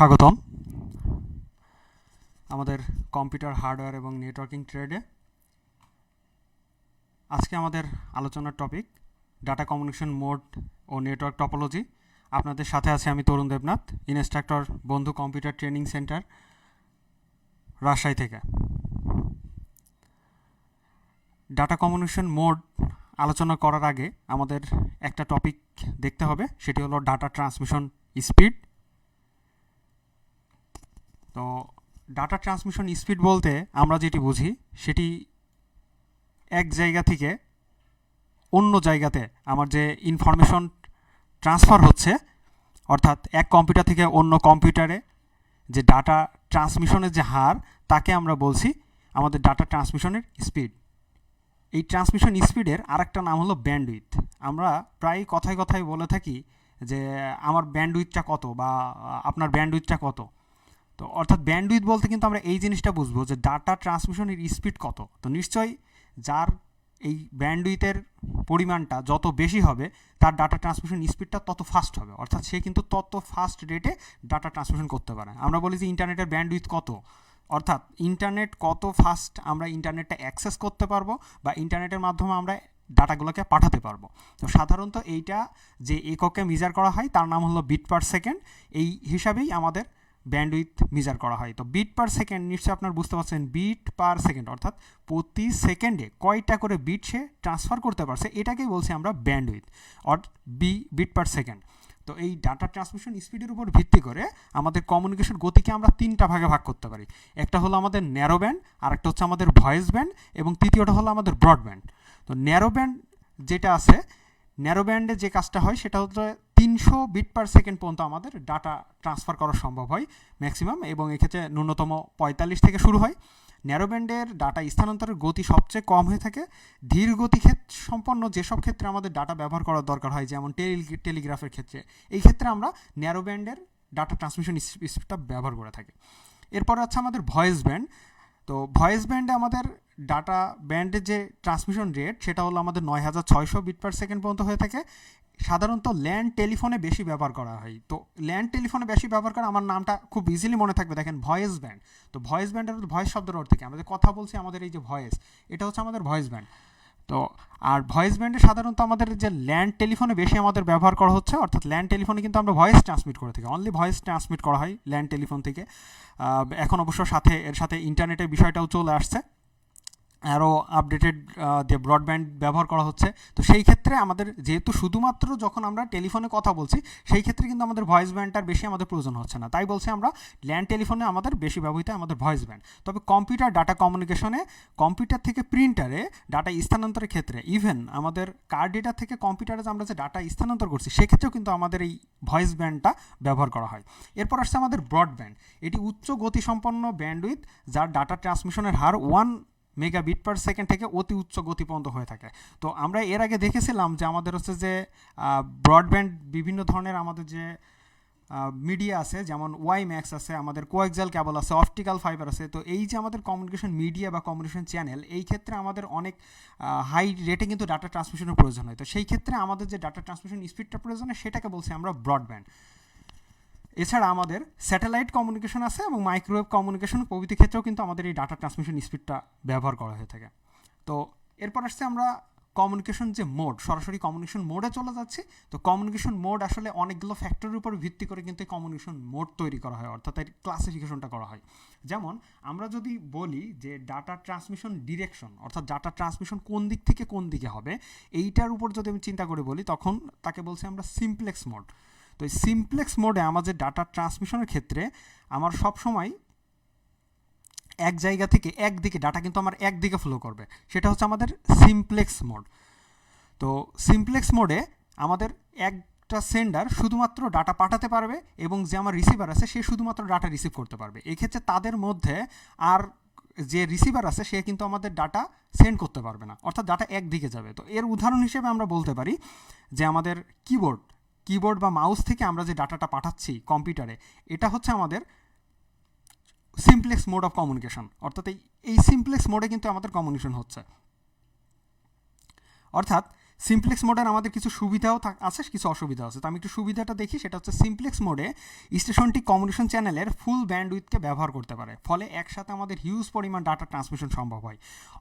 স্বাগতম আমাদের computer hardware এবং নেটওয়ার্কিং ট্রেডে। আজকে আমাদের আলোচনার টপিক ডাটা কমিউনিকেশন মোড ও নেটওয়ার্ক টপোলজি। আপনাদের সাথে আছে আমি তরুণ দেবনাথ, ইনস্ট্রাক্টর বন্ধু কম্পিউটার ট্রেনিং সেন্টার, রাজশাহী থেকে। ডাটা কমিউনিকেশন মোড আলোচনা করার আগে আমাদের একটা টপিক দেখতে হবে, সেটি হলো ডাটা ট্রান্সমিশন স্পিড। তো ডাটা ট্রান্সমিশন স্পিড বলতে আমরা যেটি বুঝি সেটি এক জায়গা থেকে অন্য জায়গাতে আমার যে ইনফরমেশন ট্রান্সফার হচ্ছে, অর্থাৎ এক কম্পিউটার থেকে অন্য কম্পিউটারে যে ডাটা ট্রান্সমিশনের যে হার, তাকে আমরা বলছি আমাদের ডাটা ট্রান্সমিশনের স্পিড। এই ট্রান্সমিশন স্পিডের আরেকটা নাম হলো ব্যান্ডউইথ। আমরা প্রায় কথায় কথায় বলে থাকি যে আমার ব্যান্ডউইথটা কত বা আপনার ব্যান্ডউইথটা কত। তো অর্থাৎ ব্যান্ডউইথ বলতে কিন্তু আমরা এই জিনিসটা বুঝবো যে ডাটা ট্রান্সমিশনের স্পিড কত। তো নিশ্চয়ই যার এই ব্যান্ডউইথের পরিমাণটা যত বেশি হবে তার ডাটা ট্রান্সমিশন স্পিডটা তত ফাস্ট হবে, অর্থাৎ সে কিন্তু তত ফাস্ট রেটে ডাটা ট্রান্সমিশন করতে পারে। আমরা বলি যে ইন্টারনেটের ব্যান্ডউইথ কত, অর্থাৎ ইন্টারনেট কত ফাস্ট আমরা ইন্টারনেটটা অ্যাক্সেস করতে পারবো বা ইন্টারনেটের মাধ্যমে আমরা ডাটাগুলোকে পাঠাতে পারবো। তো সাধারণত এইটা যে এককে মেজার করা হয় তার নাম হলো বিট পার সেকেন্ড। এই হিসাবেই আমাদের ব্যান্ডউইথ মেজার করা হয়। তো বিট পার সেকেন্ড নিশ্চয়ই আপনারা বুঝতে পারছেন, বিট পার সেকেন্ড অর্থাৎ প্রতি সেকেন্ডে কয়টা করে বিট সে ট্রান্সফার করতে পারছে, এটাকেই বলছি আমরা ব্যান্ডউইথ বিট পার সেকেন্ড। তো এই ডাটা ট্রান্সমিশন স্পিডের উপর ভিত্তি করে আমাদের কমিউনিকেশন গতিকে আমরা তিনটা ভাগে ভাগ করতে পারি। একটা হলো আমাদের ন্যারো ব্যান্ড, আরেকটা হচ্ছে আমাদের ভয়েস ব্যান্ড, এবং তৃতীয়টা হলো আমাদের ব্রডব্যান্ড। তো ন্যারো ব্যান্ড যেটা আছে, ন্যারো ব্যান্ডে যে কাজটা হয় সেটা হচ্ছে 300 বিট পার সেকেন্ড পর্যন্ত আমাদের ডাটা ট্রান্সফার করা সম্ভব হয় ম্যাক্সিমাম, এবং এক্ষেত্রে ন্যূনতম 45 থেকে শুরু হয়। ন্যারো ব্যান্ডের ডাটা স্থানান্তরের গতি সবচেয়ে কম হয়ে থাকে। ধীর গতি সম্পন্ন যেসব ক্ষেত্রে আমাদের ডাটা ব্যবহার করার দরকার হয়, যেমন টেলিগ্রাফের ক্ষেত্রে, এই ক্ষেত্রে আমরা ন্যারো ব্যান্ডের ডাটা ট্রান্সমিশন স্পিডটা ব্যবহার করে থাকি। এরপর আছে আমাদের ভয়েস ব্যান্ড। তো ভয়েস ব্যান্ডে আমাদের ডাটা ব্যান্ডের যে ট্রান্সমিশন রেট সেটা হলো আমাদের 9600 বিট পার সেকেন্ড পর্যন্ত হয়ে থাকে। সাধারণত ল্যান্ড টেলিফোনে বেশি ব্যবহার করা হয়। তো ল্যান্ড টেলিফোনে বেশি ব্যবহার করা, আমার নামটা খুব ইজিলি মনে থাকবে, দেখেন ভয়েস ব্যান্ড। তো ভয়েস ব্যান্ডের ভয়েস শব্দের অর্থ কি? আমরা যে কথা বলছি, আমাদের এই যে ভয়েস, এটা হচ্ছে আমাদের ভয়েস ব্যান্ড। তো আর ভয়েস ব্যান্ডে সাধারণত আমাদের যে ল্যান্ড টেলিফোনে বেশি আমাদের ব্যবহার করা হচ্ছে, অর্থাৎ ল্যান্ড টেলিফোনে কিন্তু আমরা ভয়েস ট্রান্সমিট করে থাকি, অনলি ভয়েস ট্রান্সমিট করা হয় ল্যান্ড টেলিফোন থেকে। এখন অবশ্য এর সাথে ইন্টারনেটের বিষয়টাও চলে আসছে, আরও আপডেটেড যে ব্রডব্যান্ড ব্যবহার করা হচ্ছে। তো সেই ক্ষেত্রে আমাদের যেহেতু শুধুমাত্র যখন আমরা টেলিফোনে কথা বলছি, সেই ক্ষেত্রে কিন্তু আমাদের ভয়েস ব্যান্ডটার বেশি আমাদের প্রয়োজন হচ্ছে না, তাই বলছি আমরা ল্যান্ড টেলিফোনে আমাদের বেশি ব্যবহৃত আমাদের ভয়েস ব্যান্ড। তবে কম্পিউটার ডাটা কমিউনিকেশনে কম্পিউটার থেকে প্রিন্টারে ডাটা স্থানান্তরের ক্ষেত্রে, ইভেন আমাদের কার ডেটা থেকে কম্পিউটারে আমরা যে ডাটা স্থানান্তর করছি, সেক্ষেত্রেও কিন্তু আমাদের এই ভয়েস ব্যান্ডটা ব্যবহার করা হয়। এরপর আসছে আমাদের ব্রডব্যান্ড। এটি উচ্চ গতিসম্পন্ন ব্যান্ডউইথ, যার ডাটা ট্রান্সমিশনের হার 1 মেগাবিট পার সেকেন্ড থেকে অতি উচ্চ গতি পর্যন্ত হয়ে থাকে। তো আমরা এর আগে দেখেছিলাম যে আমাদের হচ্ছে যে ব্রডব্যান্ড বিভিন্ন ধরনের আমাদের যে মিডিয়া আছে, যেমন ওয়াইম্যাক্স আছে, আমাদের কোয়াক্সিয়াল কেবল আছে, অপটিক্যাল ফাইবার আছে। তো এই যে আমাদের কমিউনিকেশন মিডিয়া বা কমিউনিকেশন চ্যানেল, এই ক্ষেত্রে আমাদের অনেক হাই রেটে কিন্তু ডাটা ট্রান্সমিশনের প্রয়োজন হয়। তো সেই ক্ষেত্রে আমাদের যে ডাটা ট্রান্সমিশন স্পিডটা প্রয়োজন হয়, সেটাকে বলছি আমরা ব্রডব্যান্ড। এছাড়া আমাদের স্যাটেলাইট কমিউনিকেশন আছে এবং মাইক্রোওয়েভ কমিউনিকেশন প্রভৃতি ক্ষেত্রেও কিন্তু আমাদের এই ডাটা ট্রান্সমিশন স্পিডটা ব্যবহার করা হয়ে থাকে। তো এরপর আসছে আমরা কমিউনিকেশন যে মোড, সরাসরি কমিউনিকেশন মোডে চলে যাচ্ছি। তো কমিউনিকেশন মোড আসলে অনেকগুলো ফ্যাক্টরের উপর ভিত্তি করে কিন্তু এই কমিউনিকেশন মোড তৈরি করা হয়, অর্থাৎ এর ক্লাসিফিকেশনটা করা হয়। যেমন আমরা যদি বলি যে ডাটা ট্রান্সমিশন ডিরেকশন, অর্থাৎ ডাটা ট্রান্সমিশন কোন দিক থেকে কোন দিকে হবে, এইটার উপর যদি আমি চিন্তা করে বলি, তখন তাকে বলছি আমরা সিমপ্লেক্স মোড। তো এই সিমপ্লেক্স মোডে আমাদের ডাটা ট্রান্সমিশনের ক্ষেত্রে আমার সবসময় এক জায়গা থেকে একদিকে ডাটা কিন্তু আমার একদিকে ফ্লো করবে, সেটা হচ্ছে আমাদের সিমপ্লেক্স মোড। তো সিমপ্লেক্স মোডে আমাদের একটা সেন্ডার শুধুমাত্র ডাটা পাঠাতে পারবে, এবং যে আমার রিসিভার আছে সে শুধুমাত্র ডাটা রিসিভ করতে পারবে। এক্ষেত্রে তাদের মধ্যে আর যে রিসিভার আছে সে কিন্তু আমাদের ডাটা সেন্ড করতে পারবে না, অর্থাৎ ডাটা একদিকে যাবে। তো এর উদাহরণ হিসেবে আমরা বলতে পারি যে আমাদের কিবোর্ড বা মাউস থেকে আমরা যে ডাটাটা পাঠাচ্ছি কম্পিউটারে, এটা হচ্ছে আমাদের সিমপ্লেক্স মোড অফ কমিউনিকেশন, অর্থাৎ এই সিমপ্লেক্স মোডে কিন্তু আমাদের কমিউনিকেশন হচ্ছে। অর্থাৎ সিমপ্লেক্স মোডের আমাদের কিছু সুবিধাও আছে, কিছু অসুবিধা আছে। তো আমি একটু সুবিধাটা দেখি, সেটা হচ্ছে সিমপ্লেক্স মোডে স্টেশনটি কমিউনিকেশন চ্যানেলের ফুল ব্যান্ডউইথকে ব্যবহার করতে পারে, ফলে একসাথে আমাদের হিউজ পরিমাণ ডাটা ট্রান্সমিশন সম্ভব হয়।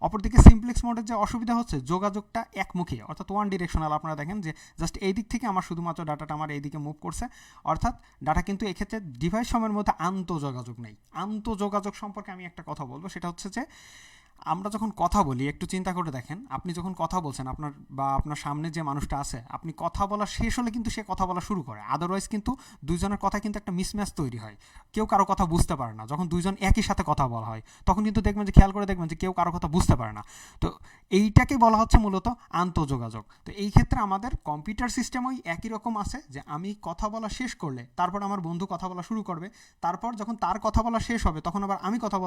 অপরদিকে সিমপ্লেক্স মোডের যে অসুবিধা হচ্ছে, যোগাযোগটা একমুখী, অর্থাৎ ওয়ান ডিরেকশনাল। আপনারা দেখেন যে জাস্ট এই দিক থেকে আমার শুধুমাত্র ডাটাটা আমার এইদিকে মুভ করছে, অর্থাৎ ডাটা কিন্তু এক্ষেত্রে ডিভাইস সময়ের মধ্যে আন্তঃযোগাযোগ নেই। আন্তঃযোগাযোগ সম্পর্কে আমি একটা কথা বলবো, সেটা হচ্ছে যে আমরা যখন কথা বলি, একটু চিন্তা করে দেখেন, আপনি যখন কথা বলছেন, আপনার সামনে যে মানুষটা আছে, আপনি কথা বলা শেষ হলে কিন্তু সে কথা বলা শুরু করে। আদারওয়াইজ কিন্তু দুইজনের কথা কিন্তু একটা মিসম্যাচ তৈরি হয়, কেউ কারো কথা বুঝতে পারে না। যখন দুইজন একই সাথে কথা বলা হয়, তখন কিন্তু দেখবেন যে, খেয়াল করে দেখবেন যে কেউ কারো কথা বুঝতে পারে না। তো এইটাকে বলা হচ্ছে মূলত আন্তঃযোগাযোগ। তো এই ক্ষেত্রে আমাদের কম্পিউটার সিস্টেম ওই একই রকম আছে, যে আমি কথা বলা শেষ করলে তারপর আমার বন্ধু কথা বলা শুরু করবে, তারপর যখন তার কথা বলা শেষ হবে তখন আবার আমি কথা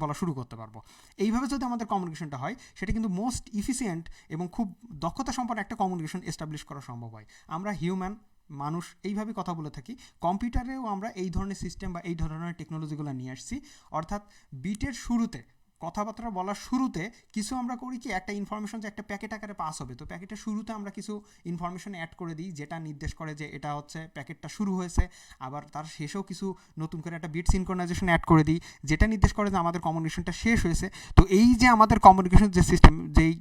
বলা শুরু করতে পারবো। এইভাবে যদি আমাদের কমিউনিকেশনটা হয়, সেটা কিন্তু মোস্ট ইফিসিয়েন্ট এবং খুব দক্ষতা সম্পন্ন একটা কমিউনিকেশন এস্টাবলিশ করা সম্ভব হয়। আমরা হিউম্যান মানুষ এইভাবে কথা বলে থাকি, কম্পিউটারেও আমরা এই ধরনের সিস্টেম বা এই ধরনের টেকনোলজিগুলো নিয়ে আসছি। অর্থাৎ বিটের শুরুতে, কথাবার্তা বলার শুরুতে কিছু আমরা করি কি, একটা ইনফরমেশন যে একটা প্যাকেট আকারে পাস হবে, তো প্যাকেটের শুরুতে আমরা কিছু ইনফরমেশন অ্যাড করে দিই, যেটা নির্দেশ করে যে এটা হচ্ছে প্যাকেটটা শুরু হয়েছে। আবার তার শেষেও কিছু নতুন করে একটা বিট সিনক্রোনাইজেশন অ্যাড করে দিই, যেটা নির্দেশ করে যে আমাদের কমিউনিকেশনটা শেষ হয়েছে। তো এই যে আমাদের কমিউনিকেশন যে সিস্টেম, যেই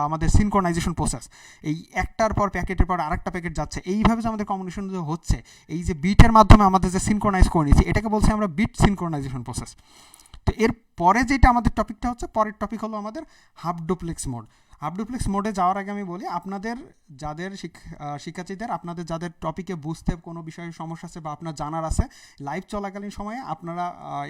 আমাদের সিনক্রোনাইজেশন প্রসেস, এই একটার পর প্যাকেটের পর আরেকটা প্যাকেট যাচ্ছে, এইভাবে যে আমাদের কমিউনিকেশন যে হচ্ছে, এই যে বিটের মাধ্যমে আমাদের যে সিনক্রোনাইজ করে নিচ্ছি, এটাকে বলছি আমরা বিট সিনক্রোনাইজেশন প্রসেস। তো এর পরে যেটা আমাদের টপিকটা হচ্ছে, পরের টপিক হলো আমাদের half duplex mode. Half duplex মোডে যাওয়ার আগে আমি বলি, আপনাদের যাদের শিক্ষার্থীদের, আপনাদের যাদের টপিকে বুঝতে কোনো বিষয়ে সমস্যা আছে বা আপনার জানার আছে, লাইভ চলাকালীন সময়ে আপনারা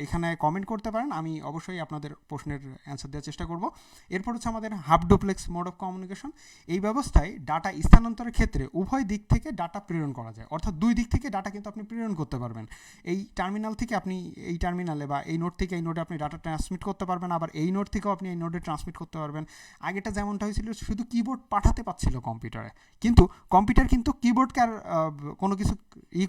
এখানে কমেন্ট করতে পারেন, আমি অবশ্যই আপনাদের প্রশ্নের অ্যান্সার দেওয়ার চেষ্টা করব। এরপর হচ্ছে আমাদের half duplex mode of communication. এই ব্যবস্থায় ডাটা স্থানান্তরের ক্ষেত্রে উভয় দিক থেকে ডাটা প্রেরণ করা যায়, অর্থাৎ দুই দিক থেকে ডাটা কিন্তু আপনি প্রেরণ করতে পারবেন। এই টার্মিনাল থেকে আপনি এই টার্মিনালে বা এই নোড থেকে এই নোডে আপনি ডাটা ট্রান্সমিট করতে পারবেন, আবার এই নোড থেকেও আপনি এই নোডে ট্রান্সমিট করতে পারবেন। আগেটা যেমনটা হয়েছিল, শুধু কিবোর্ড পাঠাতে পারছিল কম্পিউটারে, কিন্তু কম্পিউটার কিন্তু কিবোর্ডকে আর কোনো কিছু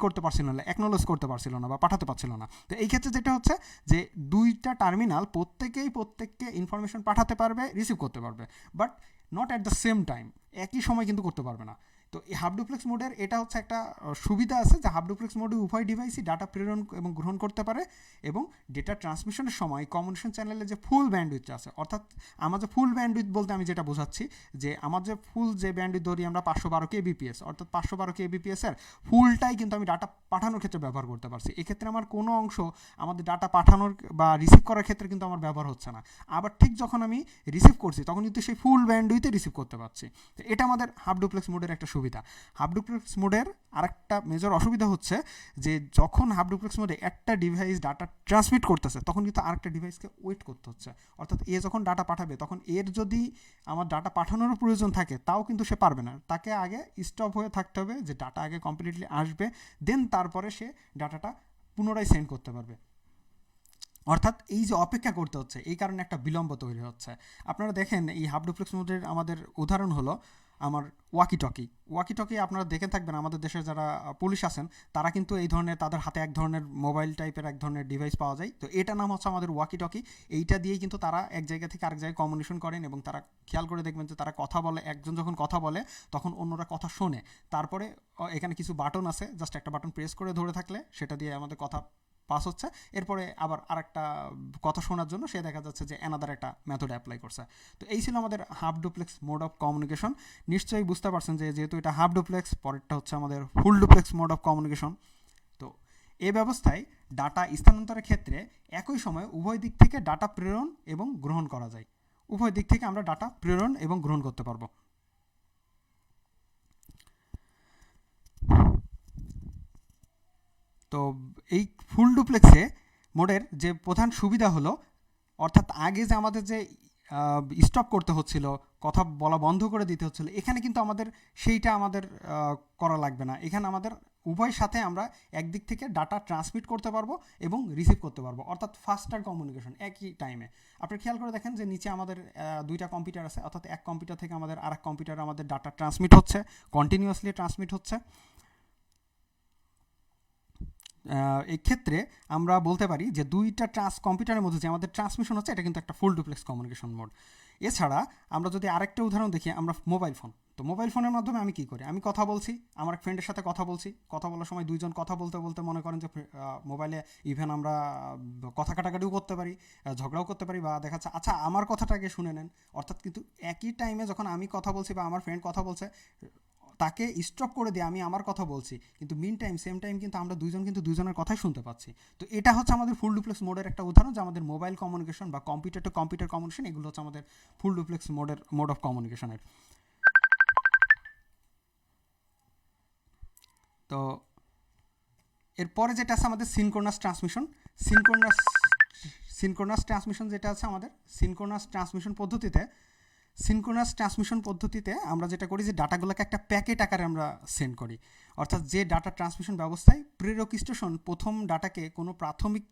করতে পারছিল না, অ্যাকনোলেজ করতে পারছিল না বা পাঠাতে পারছিল না। তো এই ক্ষেত্রে যেটা হচ্ছে যে, দুইটা টার্মিনাল প্রত্যেককে ইনফরমেশন পাঠাতে পারবে, রিসিভ করতে পারবে, but not at the same time, একই সময় কিন্তু করতে পারবে না। তো এই হাফ ডুপ্লেক্স মোডের এটা হচ্ছে একটা সুবিধা আছে, যে হাফ ডুপ্লেক্স মোডে উভয় ডিভাইসই ডাটা প্রেরণ এবং গ্রহণ করতে পারে, এবং ডেটা ট্রান্সমিশনের সময় কমিউনিকেশন চ্যানেলে যে ফুল ব্যান্ডউইথ আছে, অর্থাৎ আমার যে ফুল ব্যান্ডউইথ বলতে আমি যেটা বোঝাচ্ছি, যে আমার যে ফুল যে ব্যান্ডউইথ ধরি আমরা 512 কেবিপিএস, অর্থাৎ 512 কেবিপিএস এর ফুলটাই কিন্তু আমি ডাটা পাঠানোর ক্ষেত্রে ব্যবহার করতে পারছি। এক্ষেত্রে আমার কোনো অংশ আমাদের ডাটা পাঠানোর বা রিসিভ করার ক্ষেত্রে কিন্তু আমার ব্যবহার হচ্ছে না। আবার ঠিক যখন আমি রিসিভ করছি, তখন কিন্তু সেই ফুল ব্যান্ডউইথে রিসিভ করতে পারছি। তো এটা আমাদের হাফ ডুপ্লেক্স মোডের একটা সুবিধা। হাফ ডুপ্লেক্স মোডের আরেকটা মেজর অসুবিধা হচ্ছে, যে যখন হাফ ডুপ্লেক্স মোডে একটা ডিভাইস ডাটা ট্রান্সমিট করতেছে, তখন কিন্তু আরেকটা ডিভাইসকে ওয়েট করতে হচ্ছে। অর্থাৎ এ যখন ডাটা পাঠাবে, তখন এর যদি আমার ডাটা পাঠানোরও প্রয়োজন থাকে, তাও কিন্তু সে পারবে না, তাকে আগে স্টপ হয়ে থাকতে হবে, যে ডাটা আগে কমপ্লিটলি আসবে, দেন তারপরে সে ডাটাটা পুনরায় সেন্ড করতে পারবে। অর্থাৎ এই যে অপেক্ষা করতে হচ্ছে, এই কারণে একটা বিলম্ব তৈরি হচ্ছে। আপনারা দেখেন, এই হাফ ডুপ্লেক্স মোডের আমাদের উদাহরণ হলো আমার ওয়াকি টকি আপনারা দেখে থাকবেন, আমাদের দেশের যারা পুলিশ আছেন, তারা কিন্তু এই ধরনের, তাদের হাতে এক ধরনের মোবাইল টাইপের এক ধরনের ডিভাইস পাওয়া যায়। তো এটা নাম হচ্ছে আমাদের ওয়াকি টকি। এইটা দিয়েই কিন্তু তারা এক জায়গা থেকে আরেক জায়গায় কমিউনিকেশন করেন, এবং তারা খেয়াল করে দেখবেন যে তারা কথা বলে, একজন যখন কথা বলে তখন অন্যরা কথা শোনে। তারপরে এখানে কিছু বাটন আছে, জাস্ট একটা বাটন প্রেস করে ধরে থাকলে সেটা দিয়ে আমাদের কথা পাস হচ্ছে। এরপরে আবার আরেকটা কথা শোনার জন্য সে দেখা যাচ্ছে যে অ্যানাদার একটা মেথড অ্যাপ্লাই করছে। তো এই ছিল আমাদের half duplex mode of communication. নিশ্চয়ই বুঝতে পারছেন যে যেহেতু এটা হাফ ডুপ্লেক্স, পরেরটা হচ্ছে আমাদের full duplex mode of communication. তো এই ব্যবস্থায় ডাটা স্থানান্তরের ক্ষেত্রে একই সময়ে উভয় দিক থেকে ডাটা প্রেরণ এবং গ্রহণ করা যায়। উভয় দিক থেকে আমরা ডাটা প্রেরণ এবং গ্রহণ করতে পারবো। তো এই ফুল ডুপ্লেক্সে মোডের যে প্রধান সুবিধা হলো, অর্থাৎ আগে যে আমাদের যে স্টপ করতে হচ্ছিল, কথা বলা বন্ধ করে দিতে হচ্ছিল, এখানে কিন্তু আমাদের সেইটা আমাদের করা লাগবে না। এখানে আমাদের উভয় সাথে আমরা একদিক থেকে ডাটা ট্রান্সমিট করতে পারবো এবং রিসিভ করতে পারবো, অর্থাৎ ফাস্টার কমিউনিকেশন একই টাইমে। আপনি খেয়াল করে দেখেন যে নিচে আমাদের দুইটা কম্পিউটার আছে, অর্থাৎ এক কম্পিউটার থেকে আমাদের আরেক কম্পিউটারে আমাদের ডাটা ট্রান্সমিট হচ্ছে, কন্টিনিউয়াসলি ট্রান্সমিট হচ্ছে। এই ক্ষেত্রে আমরা বলতে পারি যে দুইটা কম্পিউটারের মধ্যে যে আমাদের ট্রান্সমিশন হচ্ছে, এটা কিন্তু একটা ফুল ডুপ্লেক্স কমিউনিকেশন মোড। এছাড়া আমরা যদি আরেকটা উদাহরণ দেখি, আমরা মোবাইল ফোন, তো মোবাইল ফোনের মাধ্যমে আমি কী করি, আমি কথা বলছি, আমার এক ফ্রেন্ডের সাথে কথা বলছি, কথা বলার সময় দুইজন কথা বলতে বলতে মনে করেন যে মোবাইলে ইভেন আমরা কথা কাটাকাটিও করতে পারি, ঝগড়াও করতে পারি, বা দেখা যাচ্ছে আচ্ছা আমার কথাটাকে শুনে নেন। অর্থাৎ কিন্তু একই টাইমে যখন আমি কথা বলছি বা আমার ফ্রেন্ড কথা বলছে, তাকে স্টপ করে দিয়ে আমি আমার কথা বলছি, কিন্তু মিন টাইম সেম টাইম কিন্তু আমরা দুইজন কিন্তু দুজনের কথাই শুনতে পাচ্ছি। তো এটা হচ্ছে আমাদের ফুল ডুপ্লেক্স মোডের একটা উদাহরণ, যে আমাদের মোবাইল কমিউনিকেশন বা কম্পিউটার টু কম্পিউটার কমিউনিকেশন, এগুলো হচ্ছে আমাদের ফুল ডুপ্লেক্স মোড অফ কমিউনিকেশনের। তো এরপরে যেটা আছে আমাদের সিনক্রোনাস ট্রান্সমিশন। সিনক্রোনাস ট্রান্সমিশন যেটা আছে আমাদের সিনক্রোনাস ট্রান্সমিশন পদ্ধতিতে আমরা যেটা করি যে ডাটাগুলোকে একটা প্যাকেট আকারে আমরা সেন্ড করি। অর্থাৎ যে ডাটা ট্রান্সমিশন ব্যবস্থায় প্রেরক স্টেশন প্রথম ডাটাকে কোনো প্রাথমিক